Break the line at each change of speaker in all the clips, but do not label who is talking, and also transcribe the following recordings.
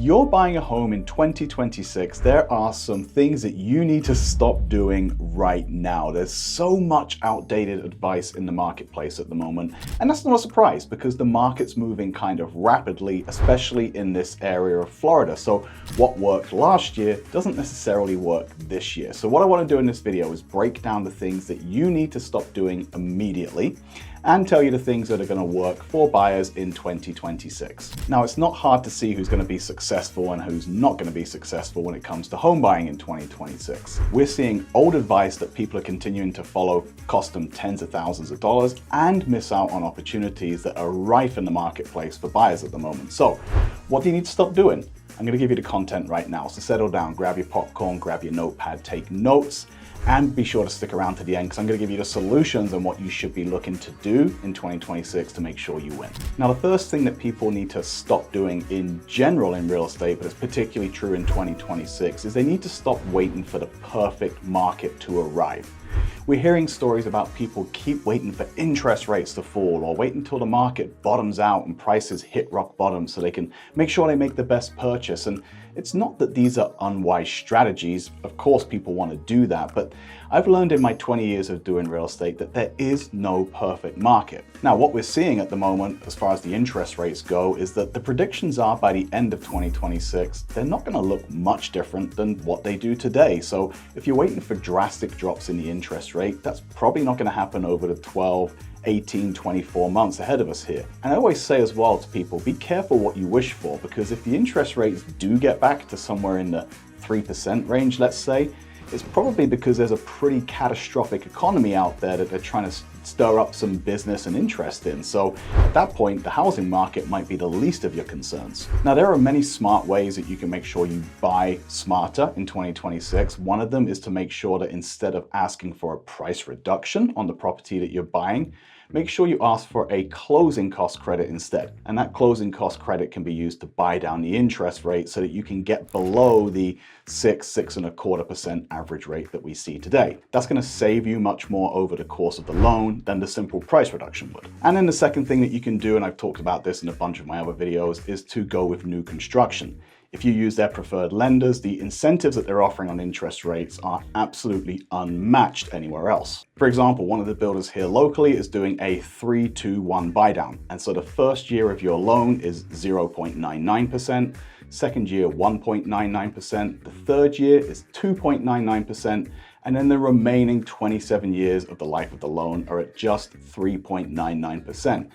you're buying a home in 2026, there are some things that you need to stop doing right now. There's so much outdated advice in the marketplace at the moment, and that's not a surprise because the market's moving kind of rapidly, especially in this area of Florida. So what worked last year doesn't necessarily work this year. So what I want to do in this video is break down the things that you need to stop doing immediately and tell you the things that are going to work for buyers in 2026. Now, it's not hard to see who's going to be successful and who's not going to be successful when it comes to home buying in 2026. We're seeing old advice that people are continuing to follow cost them tens of thousands of dollars and miss out on opportunities that are rife in the marketplace for buyers at the moment. So what do you need to stop doing? I'm going to give you the content right now. So settle down, grab your popcorn, grab your notepad, take notes, and be sure to stick around to the end because I'm going to give you the solutions and what you should be looking to do in 2026 to make sure you win. Now, the first thing that people need to stop doing in general in real estate, but it's particularly true in 2026, is they need to stop waiting for the perfect market to arrive. We're hearing stories about people keep waiting for interest rates to fall or wait until the market bottoms out and prices hit rock bottom so they can make sure they make the best purchase. And it's not that these are unwise strategies. Of course, people want to do that, but I've learned in my 20 years of doing real estate that there is no perfect market. Now, what we're seeing at the moment, as far as the interest rates go, is that the predictions are by the end of 2026, they're not going to look much different than what they do today. So if you're waiting for drastic drops in the interest rate, that's probably not going to happen over the 12, 18, 24 months ahead of us here. And I always say as well to people, be careful what you wish for, because if the interest rates do get back to somewhere in the 3% range, let's say, it's probably because there's a pretty catastrophic economy out there that they're trying to stir up some business and interest in. So at that point, the housing market might be the least of your concerns. Now, there are many smart ways that you can make sure you buy smarter in 2026. One of them is to make sure that instead of asking for a price reduction on the property that you're buying, make sure you ask for a closing cost credit instead. And that closing cost credit can be used to buy down the interest rate so that you can get below the 6.25% average rate that we see today. That's going to save you much more over the course of the loan than the simple price reduction would. And then the second thing that you can do, and I've talked about this in a bunch of my other videos, is to go with new construction. If you use their preferred lenders, the incentives that they're offering on interest rates are absolutely unmatched anywhere else. For example, one of the builders here locally is doing a 3-2-1 buy down. And so the first year of your loan is 0.99%, second year 1.99%, the third year is 2.99%, and then the remaining 27 years of the life of the loan are at just 3.99%.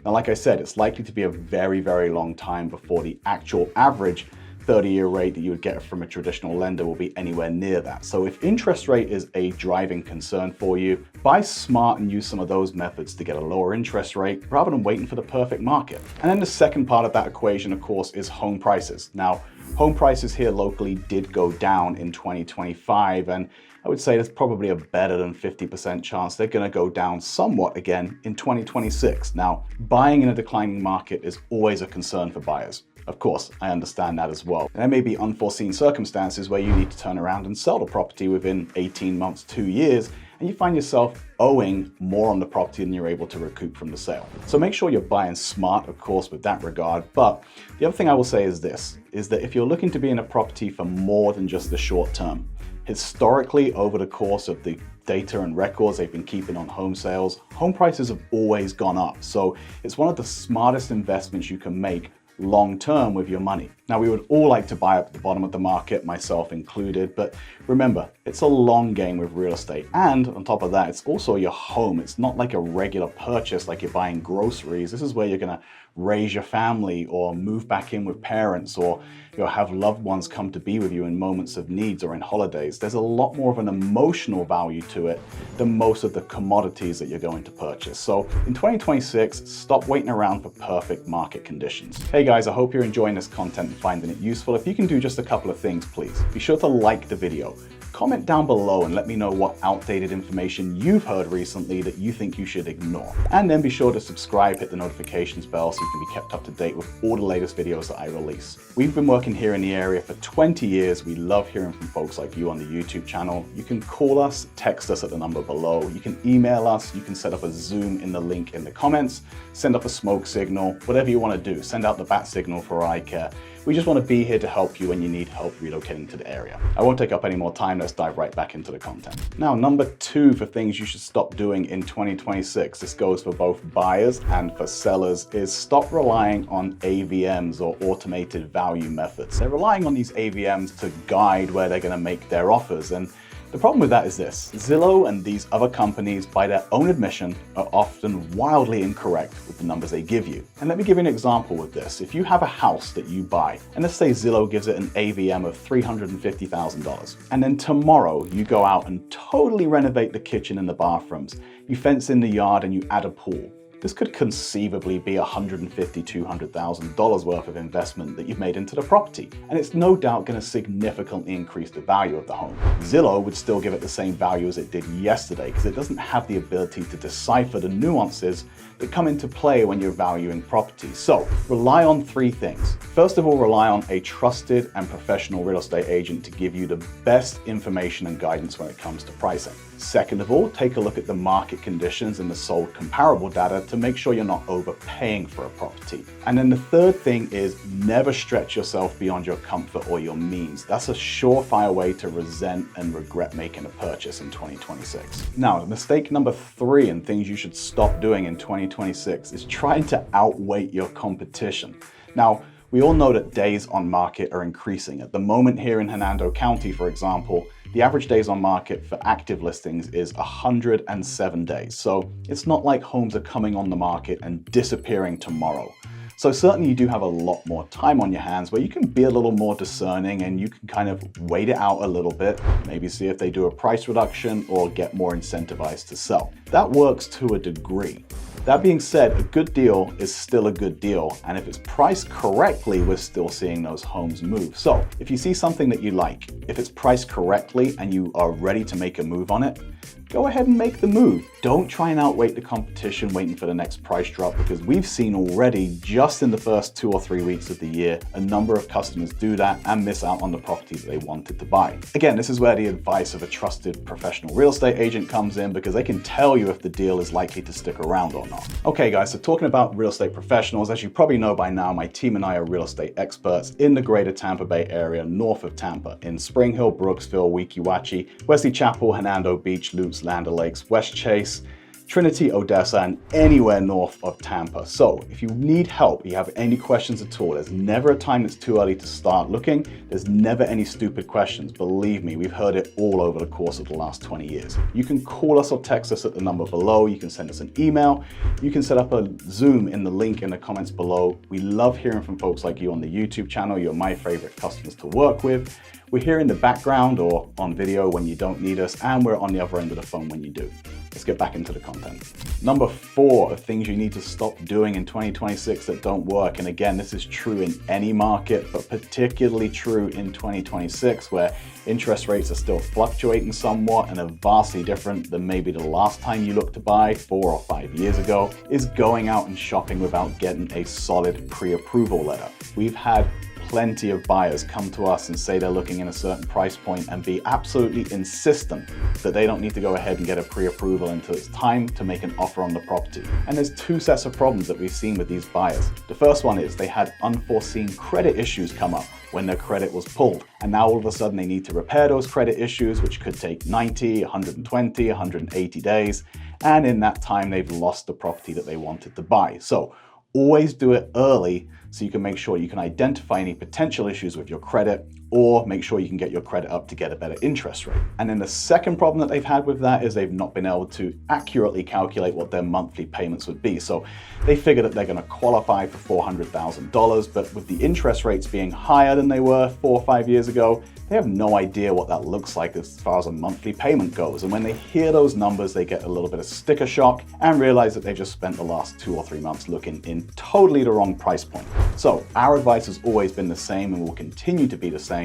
Now, like I said, it's likely to be a very, very long time before the actual average 30-year rate that you would get from a traditional lender will be anywhere near that. So if interest rate is a driving concern for you, buy smart and use some of those methods to get a lower interest rate rather than waiting for the perfect market. And then the second part of that equation, of course, is home prices. Now, home prices here locally did go down in 2025, and I would say there's probably a better than 50% chance they're going to go down somewhat again in 2026. Now, buying in a declining market is always a concern for buyers. Of course, I understand that as well. There may be unforeseen circumstances where you need to turn around and sell the property within 18 months, 2 years, and you find yourself owing more on the property than you're able to recoup from the sale. So make sure you're buying smart, of course, with that regard. But the other thing I will say is this, is that if you're looking to be in a property for more than just the short term, historically, over the course of the data and records they've been keeping on home sales, home prices have always gone up. So it's one of the smartest investments you can make long term with your money. Now, we would all like to buy up at the bottom of the market, myself included, but remember, it's a long game with real estate. And on top of that, it's also your home. It's not like a regular purchase like you're buying groceries. This is where you're gonna raise your family or move back in with parents, or you'll have loved ones come to be with you in moments of needs or in holidays. There's a lot more of an emotional value to it than most of the commodities that you're going to purchase. So in 2026, stop waiting around for perfect market conditions. Hey guys, I hope you're enjoying this content and finding it useful. If you can do just a couple of things, please. Be sure to like the video. Comment down below and let me know what outdated information you've heard recently that you think you should ignore. And then be sure to subscribe, hit the notifications bell so you can be kept up to date with all the latest videos that I release. We've been working here in the area for 20 years. We love hearing from folks like you on the YouTube channel. You can call us, text us at the number below. You can email us. You can set up a Zoom in the link in the comments, send up a smoke signal, whatever you want to do. Send out the bat signal for I care. We just want to be here to help you when you need help relocating to the area. I won't take up any more time. Let's dive right back into the content. Now, number 2 for things you should stop doing in 2026, this goes for both buyers and for sellers, is stop relying on AVMs or automated value methods. They're relying on these AVMs to guide where they're going to make their offers. And the problem with that is this: Zillow and these other companies, by their own admission, are often wildly incorrect with the numbers they give you. And let me give you an example with this. If you have a house that you buy, and let's say Zillow gives it an AVM of $350,000, and then tomorrow you go out and totally renovate the kitchen and the bathrooms, you fence in the yard and you add a pool. This could conceivably be $150,000 to $200,000 worth of investment that you've made into the property, and it's no doubt going to significantly increase the value of the home. Zillow would still give it the same value as it did yesterday because it doesn't have the ability to decipher the nuances that come into play when you're valuing properties. So rely on 3 things. First of all, rely on a trusted and professional real estate agent to give you the best information and guidance when it comes to pricing. Second of all, take a look at the market conditions and the sold comparable data to make sure you're not overpaying for a property. And then the third thing is never stretch yourself beyond your comfort or your means. That's a surefire way to resent and regret making a purchase in 2026. Now, mistake number 3 and things you should stop doing in 2026 is trying to outweight your competition. Now, we all know that days on market are increasing. At the moment here in Hernando County, for example, the average days on market for active listings is 107 days. So it's not like homes are coming on the market and disappearing tomorrow. So certainly you do have a lot more time on your hands where you can be a little more discerning and you can kind of wait it out a little bit, maybe see if they do a price reduction or get more incentivized to sell. That works to a degree. That being said, a good deal is still a good deal, and if it's priced correctly, we're still seeing those homes move. So if you see something that you like, if it's priced correctly and you are ready to make a move on it, go ahead and make the move. Don't try and outweight the competition waiting for the next price drop, because we've seen already just in the first 2 or 3 weeks of the year, a number of customers do that and miss out on the property that they wanted to buy. Again, this is where the advice of a trusted professional real estate agent comes in, because they can tell you if the deal is likely to stick around or not. Okay guys, so talking about real estate professionals, as you probably know by now, my team and I are real estate experts in the greater Tampa Bay area, north of Tampa, in Spring Hill, Brooksville, Weeki Wachee, Wesley Chapel, Hernando Beach, Lutz, Land O'Lakes, West Chase, Trinity, Odessa, and anywhere north of Tampa. So if you need help, you have any questions at all, there's never a time that's too early to start looking. There's never any stupid questions. Believe me, we've heard it all over the course of the last 20 years. You can call us or text us at the number below. You can send us an email. You can set up a Zoom in the link in the comments below. We love hearing from folks like you on the YouTube channel. You're my favorite customers to work with. We're here in the background or on video when you don't need us, and we're on the other end of the phone when you do. Let's get back into the content. Number 4 of things you need to stop doing in 2026 that don't work. And again, this is true in any market, but particularly true in 2026, where interest rates are still fluctuating somewhat and are vastly different than maybe the last time you looked to buy 4 or 5 years ago, is going out and shopping without getting a solid pre-approval letter. We've had plenty of buyers come to us and say they're looking in a certain price point and be absolutely insistent that they don't need to go ahead and get a pre-approval until it's time to make an offer on the property. And there's 2 sets of problems that we've seen with these buyers. The first one is they had unforeseen credit issues come up when their credit was pulled. And now all of a sudden they need to repair those credit issues, which could take 90, 120, 180 days. And in that time, they've lost the property that they wanted to buy. So always do it early so you can make sure you can identify any potential issues with your credit, or make sure you can get your credit up to get a better interest rate. And then the second problem that they've had with that is they've not been able to accurately calculate what their monthly payments would be. So they figure that they're going to qualify for $400,000, but with the interest rates being higher than they were 4 or 5 years ago, they have no idea what that looks like as far as a monthly payment goes. And when they hear those numbers, they get a little bit of sticker shock and realize that they've just spent the last 2 or 3 months looking in totally the wrong price point. So our advice has always been the same and will continue to be the same.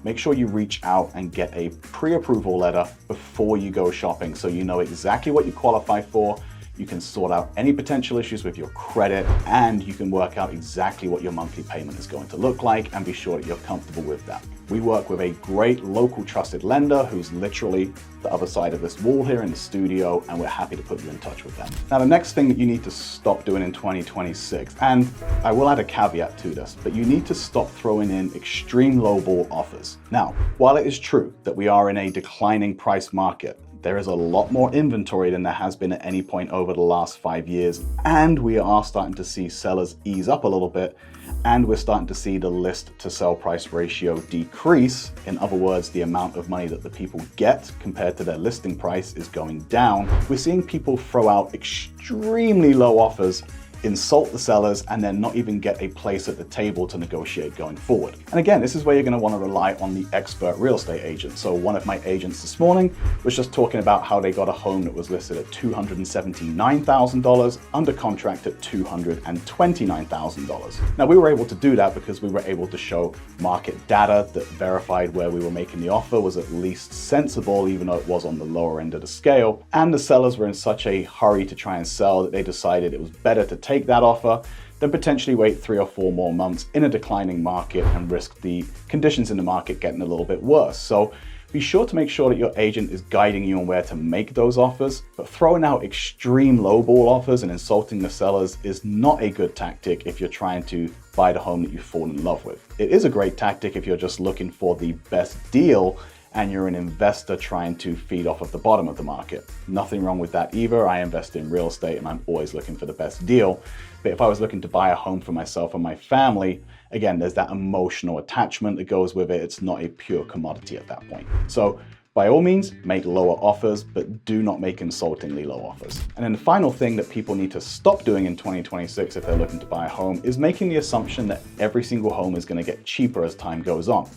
Make sure you reach out and get a pre-approval letter before you go shopping so you know exactly what you qualify for. You can sort out any potential issues with your credit, and you can work out exactly what your monthly payment is going to look like and be sure that you're comfortable with that. We work with a great local trusted lender who's literally the other side of this wall here in the studio, and we're happy to put you in touch with them. Now, the next thing that you need to stop doing in 2026, and I will add a caveat to this, but you need to stop throwing in extreme lowball offers. Now, while it is true that we are in a declining price market, there is a lot more inventory than there has been at any point over the last 5 years, and we are starting to see sellers ease up a little bit, and we're starting to see the list to sell price ratio decrease. In other words, the amount of money that the people get compared to their listing price is going down. We're seeing people throw out extremely low offers, insult the sellers, and then not even get a place at the table to negotiate going forward. And again, this is where you're going to want to rely on the expert real estate agent. So one of my agents this morning was just talking about how they got a home that was listed at $279,000 under contract at $229,000. Now, we were able to do that because we were able to show market data that verified where we were making the offer was at least sensible, even though it was on the lower end of the scale. And the sellers were in such a hurry to try and sell that they decided it was better to take that offer than potentially wait 3 or 4 more months in a declining market and risk the conditions in the market getting a little bit worse. So be sure to make sure that your agent is guiding you on where to make those offers, but throwing out extreme lowball offers and insulting the sellers is not a good tactic if you're trying to buy the home that you've fallen in love with. It is a great tactic if you're just looking for the best deal and you're an investor trying to feed off of the bottom of the market. Nothing wrong with that either. I invest in real estate and I'm always looking for the best deal. But if I was looking to buy a home for myself and my family, again, there's that emotional attachment that goes with it. It's not a pure commodity at that point. So by all means, make lower offers, but do not make insultingly low offers. And then the final thing that people need to stop doing in 2026 if they're looking to buy a home is making the assumption that every single home is going to get cheaper as time goes on.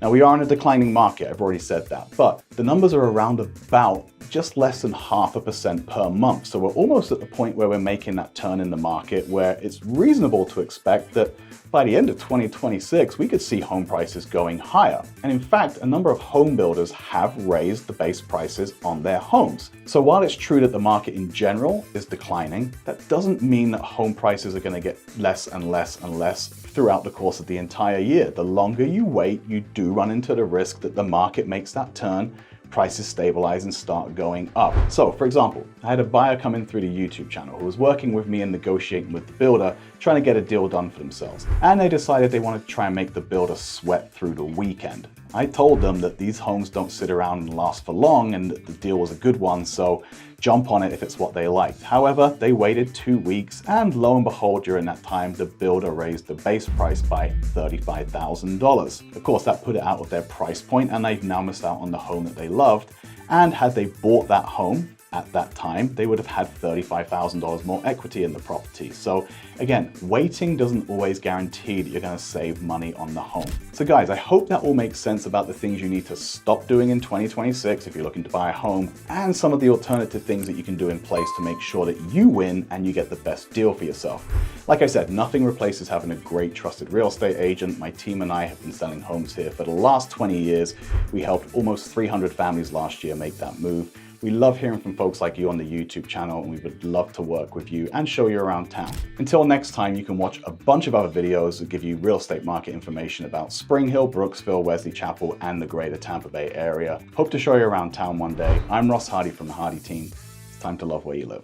Now, we are in a declining market, I've already said that, but the numbers are around about just less than 0.5% per month. So we're almost at the point where we're making that turn in the market where it's reasonable to expect that by the end of 2026, we could see home prices going higher. And in fact, a number of home builders have raised the base prices on their homes. So while it's true that the market in general is declining, that doesn't mean that home prices are going to get less and less and less throughout the course of the entire year. The longer you wait, you do run into the risk that the market makes that turn, prices stabilize and start going up. So for example, I had a buyer come in through the YouTube channel who was working with me and negotiating with the builder, trying to get a deal done for themselves. And they decided they wanted to try and make the builder sweat through the weekend. I told them that these homes don't sit around and last for long and that the deal was a good one, so jump on it if it's what they liked. However, they waited 2 weeks and lo and behold, during that time, the builder raised the base price by $35,000. Of course, that put it out of their price point and they've now missed out on the home that they loved. And had they bought that home at that time, they would have had $35,000 more equity in the property. So again, waiting doesn't always guarantee that you're going to save money on the home. So guys, I hope that all makes sense about the things you need to stop doing in 2026 if you're looking to buy a home, and some of the alternative things that you can do in place to make sure that you win and you get the best deal for yourself. Like I said, nothing replaces having a great trusted real estate agent. My team and I have been selling homes here for the last 20 years. We helped almost 300 families last year make that move. We love hearing from folks like you on the YouTube channel, and we would love to work with you and show you around town. Until next time, you can watch a bunch of other videos that give you real estate market information about Spring Hill, Brooksville, Wesley Chapel, and the greater Tampa Bay area. Hope to show you around town one day. I'm Ross Hardy from the Hardy team. It's time to love where you live.